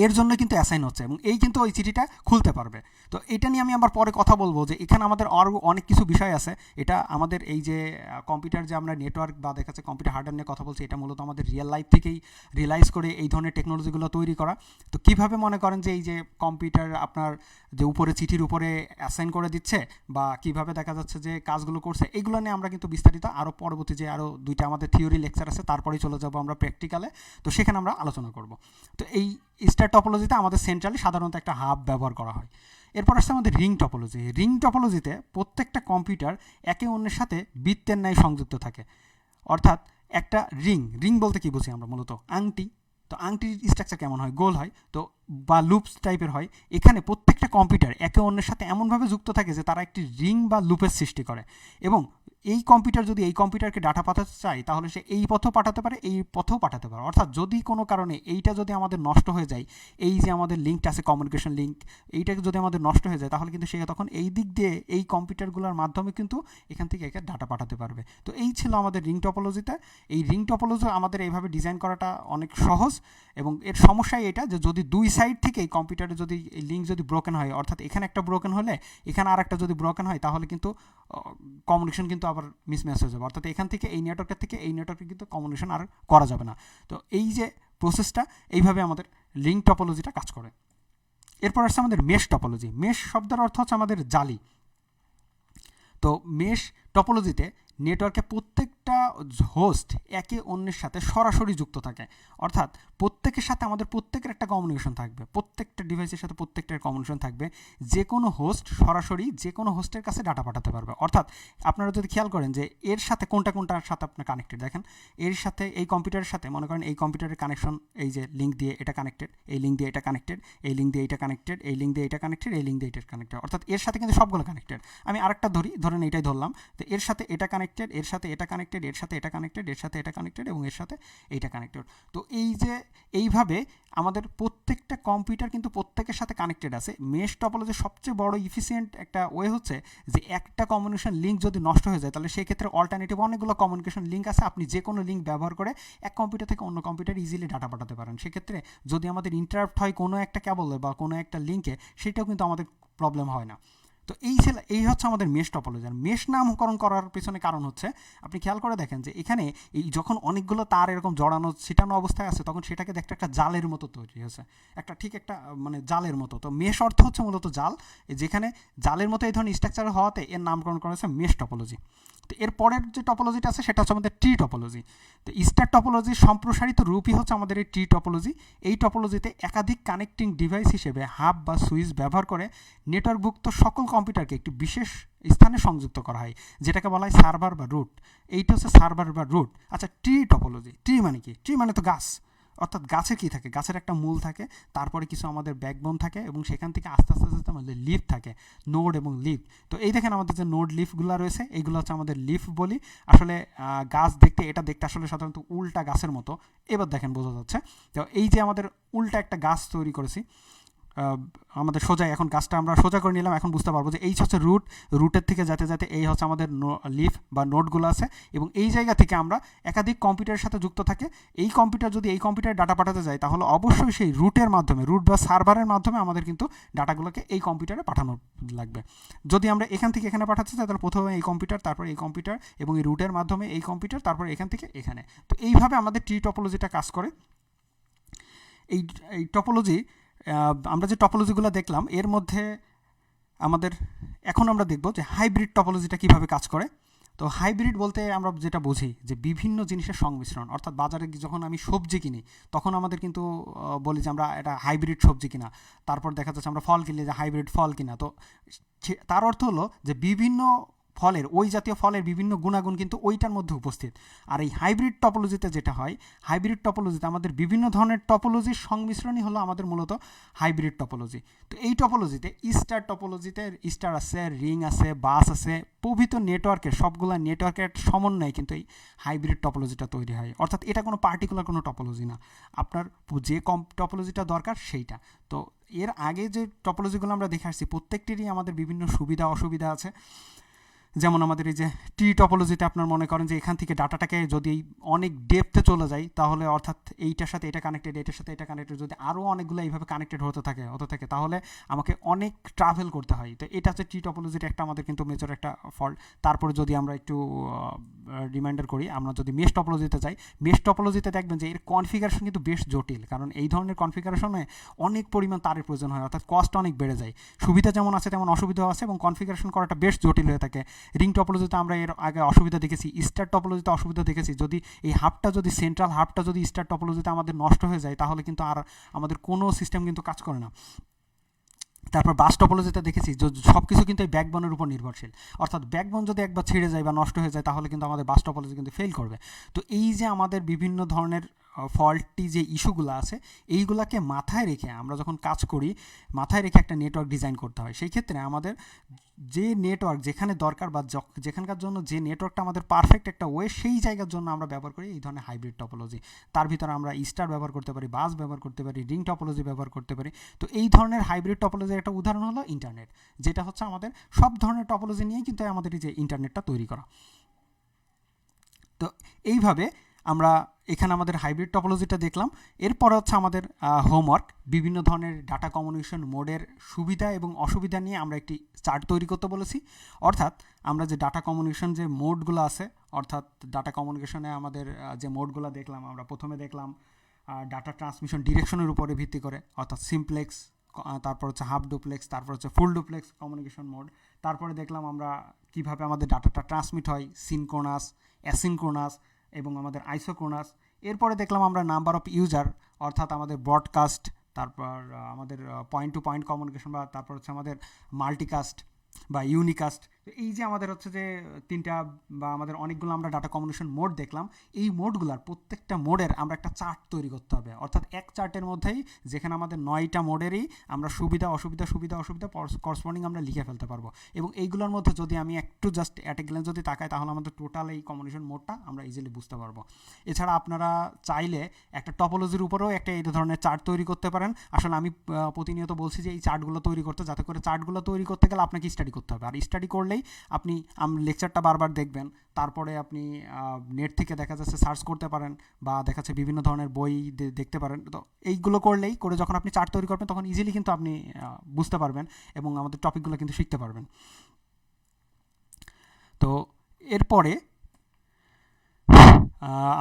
এর জন্য কিন্তু অ্যাসাইন হচ্ছে, এবং এই কিন্তু ওই চিঠিটা খুলতে পারবে। তো এটা নিয়ে আমি আবার পরে কথা বলবো যে এখানে আমাদের আরও অনেক কিছু বিষয় আছে। এটা আমাদের এই যে কম্পিউটার যে আমরা নেটওয়ার্ক বা দেখা যাচ্ছে কম্পিউটার হার্ডওয়্যার নিয়ে কথা বলছি, এটা মূলত আমাদের রিয়েল লাইফ থেকেই রিয়েলাইজ করে এই ধরনের টেকনোলজিগুলো তৈরি করা। তো কীভাবে মনে করেন যে এই যে কম্পিউটার আপনার যে উপরে চিঠির উপরে অ্যাসাইন করে দিচ্ছে বা কীভাবে দেখা যাচ্ছে যে কাজগুলো করছে, এইগুলো নিয়ে আমরা কিন্তু বিস্তারিত আরও পরবর্তী যে আরও দুইটা আমাদের থিওরি লেকচার আছে, তারপরেই চলে যাবো আমরা প্র্যাকটিক্যালে। তো সেখানে আমরা আলোচনা করব। তো এই স্টার টপোলজিতে আমাদের সেন্ট্রালি সাধারণত একটা হাব ব্যবহার করা হয়। এরপর আসছে আমাদের রিং টপোলজি। রিং টপোলজিতে প্রত্যেকটা কম্পিউটার একে অন্যের সাথে বৃত্তের ন্যায় সংযুক্ত থাকে। অর্থাৎ একটা রিং বলতে কি বুঝি আমরা? মূলত আংটি। তো আংটির স্ট্রাকচার কেমন হয়? গোল হয় তো, বা লুপস টাইপের হয়। এখানে প্রত্যেকটা কম্পিউটার একে অন্যের সাথে এমনভাবে যুক্ত থাকে যে তারা একটি রিং বা লুপের সৃষ্টি করে। এবং এই কম্পিউটার যদি এই কম্পিউটারকে ডাটা পাঠাতে চায়, তাহলে সে এই পথেও পাঠাতে পারে, এই পথেও পাঠাতে পারে। অর্থাৎ যদি কোনো কারণে এইটা যদি আমাদের নষ্ট হয়ে যায়, এই যে আমাদের লিঙ্কটা আছে কমিউনিকেশন লিঙ্ক, এইটাকে যদি আমাদের নষ্ট হয়ে যায়, তাহলে কিন্তু সে তখন এই দিক দিয়ে এই কম্পিউটারগুলোর মাধ্যমে কিন্তু এখান থেকে একে ডাটা পাঠাতে পারবে। তো এই ছিল আমাদের রিং টপোলজিতে। এই রিং টপোলজি আমাদের এইভাবে ডিজাইন করাটা অনেক সহজ, এবং এর সমস্যাই এটা যে যদি দুই সাইড থেকে এই কম্পিউটারে যদি এই লিঙ্ক যদি ব্রোকেন হয়, অর্থাৎ এখানে একটা ব্রোকেন হলে এখানে আর একটা যদি ব্রোকেন হয়, তাহলে কিন্তু কমিউনিকেশন কিন্তু আবার মিসম্যাচ হয়ে যাবে। অর্থাৎ এখান থেকে এই নেটওয়ার্কের থেকে এই নেটওয়ার্কে কিন্তু কমিউনিকেশন আর করা যাবে না। তো এই যে প্রসেসটা, এইভাবে আমাদের লিঙ্ক টপোলজিটা কাজ করে। এরপর আসছে আমাদের মেশ টপোলজি। মেশ শব্দের অর্থ হচ্ছে আমাদের জালি। তো মেশ টপোলজিতে নেটওয়ার্কে প্রত্যেকটা হোস্ট একে অন্যের সাথে সরাসরি যুক্ত থাকে। অর্থাৎ প্রত্যেকের সাথে আমাদের প্রত্যেকের একটা কমিউনিকেশন থাকবে, প্রত্যেকটা ডিভাইসের সাথে প্রত্যেকটার কমিউনিকেশন থাকবে। যে কোনো হোস্ট সরাসরি যে কোনো হোস্টের কাছে ডাটা পাঠাতে পারবে। অর্থাৎ আপনারা যদি খেয়াল করেন যে এর সাথে কোনটার সাথে আপনার কানেক্টেড, দেখেন এর সাথে এই কম্পিউটারের সাথে মনে করেন এই কম্পিউটারের কানেকশন, এই যে লিঙ্ক দিয়ে এটা কানেক্টেড, এই লিঙ্ক দিয়ে এটা কানেক্টেড, এই লিঙ্ক দিয়ে এটা কানেক্টেড, এই লিঙ্ক দিয়ে এটা কানেক্টেড, এই লিঙ্ক দিয়ে এটা কানেক্টেড। অর্থাৎ এর সাথে কিন্তু সবগুলো কানেক্টেড। আমি আরেকটা ধরেন এইটাই ধরলাম, তো এর সাথে এটা কানেক্টেড, এর সাথে এটা কানেক্টেড, এর সাথে এটা কানেক্টেড, এর সাথে এটা কানেক্টেড, এবং এর সাথে এইটা কানেক্টেড। তো এই যে এইভাবে আমাদের প্রত্যেকটা কম্পিউটার কিন্তু প্রত্যেকের সাথে কানেক্টেড আছে। মেশ টপোলজির সবচেয়ে বড় ইফিসিয়েন্ট একটা ওয়ে হচ্ছে যে একটা কমিউনিকেশন লিঙ্ক যদি নষ্ট হয়ে যায়, তাহলে সেই ক্ষেত্রে অল্টারনেটিভ অনেকগুলো কমিউনিকেশন লিঙ্ক আছে। আপনি যে কোনো লিঙ্ক ব্যবহার করে এক কম্পিউটার থেকে অন্য কম্পিউটার ইজিলি ডাটা পাঠাতে পারেন। সেক্ষেত্রে যদি আমাদের ইন্টারাপ্ট হয় কোনো একটা কেবলে বা কোনো একটা লিঙ্কে, সেটাও কিন্তু আমাদের প্রবলেম হয় না। তো এই হচ্ছে আমাদের মেশ টপোলজি। আর মেশ নামকরণ করার পেছনে কারণ হচ্ছে, আপনি খেয়াল করে দেখেন যে এখানে এই যখন অনেকগুলো তার এরকম জড়ানো ছিটানো অবস্থায় আছে, তখন সেটাকে দেখতে একটা জালের মতো তৈরি হয়েছে, একটা মানে জালের মতো। তো মেশ অর্থ হচ্ছে মূলত জাল, যেখানে জালের মতো এই ধরনের স্ট্রাকচার হওয়াতে এর নামকরণ করা হয়েছে মেশ টপোলজি। তো এর পরের যে টপোলজিটা আছে সেটা হচ্ছে আমাদের ট্রি টপোলজি। তো স্টার টপোলজির সম্প্রসারিত রূপই হচ্ছে আমাদের এই ট্রি টপোলজি। এই টপোলজিতে একাধিক কানেক্টিং ডিভাইস হিসেবে হাব বা সুইচ ব্যবহার করে নেটওয়ার্কভুক্ত সকল কম্পিউটারকে একটি বিশেষ স্থানে সংযুক্ত করা হয়, যেটাকে বলা হয় সার্ভার বা রুট। এইটা হচ্ছে সার্ভার বা রুট। আচ্ছা, ট্রি টপোলজি, ট্রি মানে কি? ট্রি মানে তো গাছ, অর্থাৎ গাছের কী থাকে? গাছের একটা মূল থাকে, তারপরে কিছু আমাদের ব্যাকবোন থাকে, এবং সেখান থেকে আস্তে আস্তে আস্তে আমাদের লিফ থাকে, নোড এবং লিফ। তো এই দেখেন আমাদের যে নোড লিফগুলো রয়েছে, এইগুলো হচ্ছে আমাদের লিফ বলি। আসলে গাছ এটা দেখতে আসলে সাধারণত উল্টা গাছের মতো। এবার দেখেন বোঝা যাচ্ছে। তো এই যে আমাদের উল্টা একটা গাছ তৈরি করেছি, আমাদের সোজা, এখন গাছটা আমরা সোজা করে নিলাম, এখন বুঝতে পারবো যে এই হচ্ছে রুটের থেকে যেতে যেতে এই হচ্ছে আমাদের লিফ বা নোডগুলো আছে, এবং এই জায়গা থেকে আমরা একাধিক কম্পিউটারের সাথে যুক্ত থাকে। এই কম্পিউটার যদি এই কম্পিউটারে ডাটা পাঠাতে যায়, তাহলে অবশ্যই সেই রুটের মাধ্যমে, রুট বা সার্ভারের মাধ্যমে আমাদের কিন্তু ডাটাগুলোকে এই কম্পিউটারে পাঠানো লাগবে। যদি আমরা এখান থেকে এখানে পাঠাতে চাই, তাহলে প্রথমে এই কম্পিউটার, তারপর এই কম্পিউটার, এবং এই রুটের মাধ্যমে এই কম্পিউটার, তারপর এখান থেকে এখানে। তো এইভাবে আমাদের ট্রি টপোলজিটা কাজ করে। এই টপোলজি, আমরা যে টপোলজিগুলো দেখলাম, এর মধ্যে আমাদের এখন আমরা দেখব যে হাইব্রিড টপোলজিটা কীভাবে কাজ করে। তো হাইব্রিড বলতে আমরা যেটা বুঝি যে বিভিন্ন জিনিসের সংমিশ্রণ, অর্থাৎ বাজারে যখন আমি সবজি কিনি, তখন আমাদের কিন্তু বলি যে আমরা এটা হাইব্রিড সবজি কিনা। তারপর দেখা যাচ্ছে আমরা ফল কিনলে যে হাইব্রিড ফল কিনা। তো তার অর্থ হলো যে বিভিন্ন ফলের, ওই জাতীয় ফলের বিভিন্ন গুণাগুণ কিন্তু ওইটার মধ্যে উপস্থিত। আর এই হাইব্রিড টপোলজিতে যেটা হয়, হাইব্রিড টপোলজিতে আমাদের বিভিন্ন ধরনের টপোলজির সংমিশ্রণই হলো আমাদের মূলত হাইব্রিড টপোলজি। তো এই টপোলজিতে স্টার আছে, রিং আছে, বাস আছে, প্রভৃত নেটওয়ার্কের সবগুলো নেটওয়ার্কের সমন্বয়ে কিন্তু এই হাইব্রিড টপোলজিটা তৈরি হয়। অর্থাৎ এটা কোনো পার্টিকুলার কোনো টপোলজি না, আপনার যে টপোলজিটা দরকার সেইটা। তো এর আগে যে টপোলজিগুলো আমরা দেখে আসছি, প্রত্যেকটিরই আমাদের বিভিন্ন সুবিধা অসুবিধা আছে। যেমন আমাদের এই যে ট্রি টপোলজিতে আপনার মনে করেন যে এখান থেকে ডাটাটাকে যদি অনেক ডেপথে চলে যায়, তাহলে অর্থাৎ এইটার সাথে এটা কানেক্টেড, এটার সাথে এটা কানেক্টেড, যদি আরও অনেকগুলো এইভাবে কানেক্টেড হতে থাকে, তাহলে আমাকে অনেক ট্রাভেল করতে হয়। তো এটা হচ্ছে ট্রি টপোলজির একটা আমাদের কিন্তু মেজর একটা ফল্ট। তারপরে যদি আমরা একটু রিমাইন্ডার করি, আমরা যদি মেশ টপোলজিতে যাই, মেশ টপোলজিতে দেখবেন যে এর কনফিগারেশন কিন্তু বেশ জটিল, কারণ এই ধরনের কনফিগারেশনে অনেক পরিমাণ তারের প্রয়োজন হয়, অর্থাৎ কস্ট অনেক বেড়ে যায়। সুবিধা যেমন আছে তেমন অসুবিধাও আছে, এবং কনফিগারেশন করাটা বেশ জটিল হয়ে থাকে। রিং টপোলজিতে আমরা এর আগে অসুবিধা দেখেছি, স্টার টপোলজিতে অসুবিধা দেখেছি। যদি এই সেন্ট্রাল হাবটা যদি স্টার টপোলজিতে আমাদের নষ্ট হয়ে যায়, তাহলে কিন্তু আর আমাদের কোনো সিস্টেম কিন্তু কাজ করে না। তারপর বাস টপোলজিতে দেখেছি সব কিছু কিন্তু এই ব্যাকবোনের উপর নির্ভরশীল, অর্থাৎ ব্যাকবোন যদি একবার ছিঁড়ে যায় বা নষ্ট হয়ে যায়, তাহলে কিন্তু আমাদের বাস টপোলজি কিন্তু ফেল করবে। তো এই যে আমাদের বিভিন্ন ধরনের ফল্টি যে ইস্যুগুলো আছে, এইগুলাকে মাথায় রেখে আমরা যখন কাজ করি, মাথায় রেখে একটা নেটওয়ার্ক ডিজাইন করতে হয়। সেই ক্ষেত্রে আমাদের যে নেটওয়ার্ক যেখানে দরকার বা যেখানকার জন্য যে নেটওয়ার্কটা আমাদের পারফেক্ট একটা ওয়ে, সেই জায়গার জন্য আমরা ব্যবহার করি এই ধরনের হাইব্রিড টপোলজি। তার ভিতরে আমরা স্টার ব্যবহার করতে পারি, বাস ব্যবহার করতে পারি, রিং টপোলজি ব্যবহার করতে পারি। তো এই ধরনের হাইব্রিড টপোলজির একটা উদাহরণ হলো ইন্টারনেট, যেটা হচ্ছে আমাদের সব ধরনের টপোলজি নিয়েই কিন্তু আমাদের এই যে ইন্টারনেটটা তৈরি করা। তো এইভাবে আমরা এখানে আমাদের হাইব্রিড টপোলজিটা দেখলাম। এরপর হচ্ছে আমাদের হোমওয়ার্ক, বিভিন্ন ধরনের ডাটা কমিউনিকেশন মোডের সুবিধা এবং অসুবিধা নিয়ে আমরা একটি চার্ট তৈরি করতে বলেছি। অর্থাৎ আমরা যে ডাটা কমিউনিকেশন যে মোডগুলো আছে, অর্থাৎ ডাটা কমিউনিকেশনে আমাদের যে মোডগুলো দেখলাম, আমরা প্রথমে দেখলাম ডাটা ট্রান্সমিশন ডিরেকশনের উপরে ভিত্তি করে, অর্থাৎ সিমপ্লেক্স, তারপর হচ্ছে হাফ ডুপ্লেক্স, তারপর হচ্ছে ফুল ডুপ্লেক্স কমিউনিকেশন মোড। তারপরে দেখলাম আমরা কিভাবে আমাদের ডাটাটা ট্রান্সমিট হয়, সিনক্রোনাস, অ্যাসিনক্রোনাস এবং আমাদের আইসোক্রোনাস। এরপরে দেখলাম আমরা নাম্বার অফ ইউজার, অর্থাৎ আমাদের ব্রডকাস্ট, তারপর আমাদের পয়েন্ট টু পয়েন্ট কমিউনিকেশন, বা তারপর হচ্ছে আমাদের মাল্টিকাস্ট বা ইউনিকাস্ট। এই যে আমাদের হচ্ছে যে তিনটা বা আমাদের অনেকগুলো আমরা ডাটা কমিউনিকেশন মোড দেখলাম, এই মোডগুলোর প্রত্যেকটা মোডের আমরা একটা চার্ট তৈরি করতে হবে। অর্থাৎ এক চার্টের মধ্যেই যেখানে আমাদের 9টা মোডেরই আমরা সুবিধা অসুবিধা করসপন্ডিং আমরা লিখে ফেলতে পারবো। এবং এইগুলোর মধ্যে যদি আমি একটু জাস্ট অ্যাট এ গ্ল্যান্স যদি তাকাই, তাহলে আমাদের টোটাল এই কমিউনিকেশন মোডটা আমরা ইজিলি বুঝতে পারবো। এছাড়া আপনারা চাইলে একটা টপোলজির উপরেও একটা এই ধরনের চার্ট তৈরি করতে পারেন। আসলে আমি প্রতিনিয়ত বলছি যে এই চার্টগুলো তৈরি করতে, যাতে করে চার্টগুলো তৈরি করতে গেলে আপনাকে স্টাডি করতে হবে, আর স্টাডি করলে করলেই আপনি লেকচারটা বারবার দেখবেন, তারপরে আপনি নেট থেকে দেখা যাচ্ছে সার্চ করতে পারেন বা দেখা যাচ্ছে বিভিন্ন ধরনের বই দেখতে পারেন। তো এইগুলো করে যখন আপনি চার্ট তৈরি করবেন তখন ইজিলি কিন্তু আপনি বুঝতে পারবেন এবং আমাদের টপিকগুলো কিন্তু শিখতে পারবেন। তো এরপরে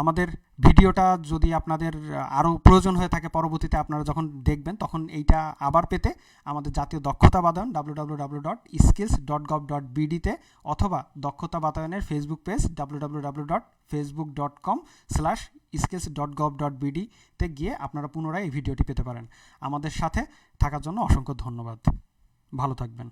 আমাদের ভিডিওটা যদি আপনাদের আরও প্রয়োজন হয়ে থাকে পরবর্তীতে আপনারা যখন দেখবেন তখন এইটা আবার পেতে আমাদের জাতীয় দক্ষতা বাতায়ন www.skills.gov.bd তে অথবা দক্ষতা বাতায়নের ফেসবুক পেজ www.facebook.com/skills.gov.bd তে গিয়ে আপনারা পুনরায় এই ভিডিওটি পেতে পারেন। আমাদের সাথে থাকার জন্য অসংখ্য ধন্যবাদ। ভালো থাকবেন।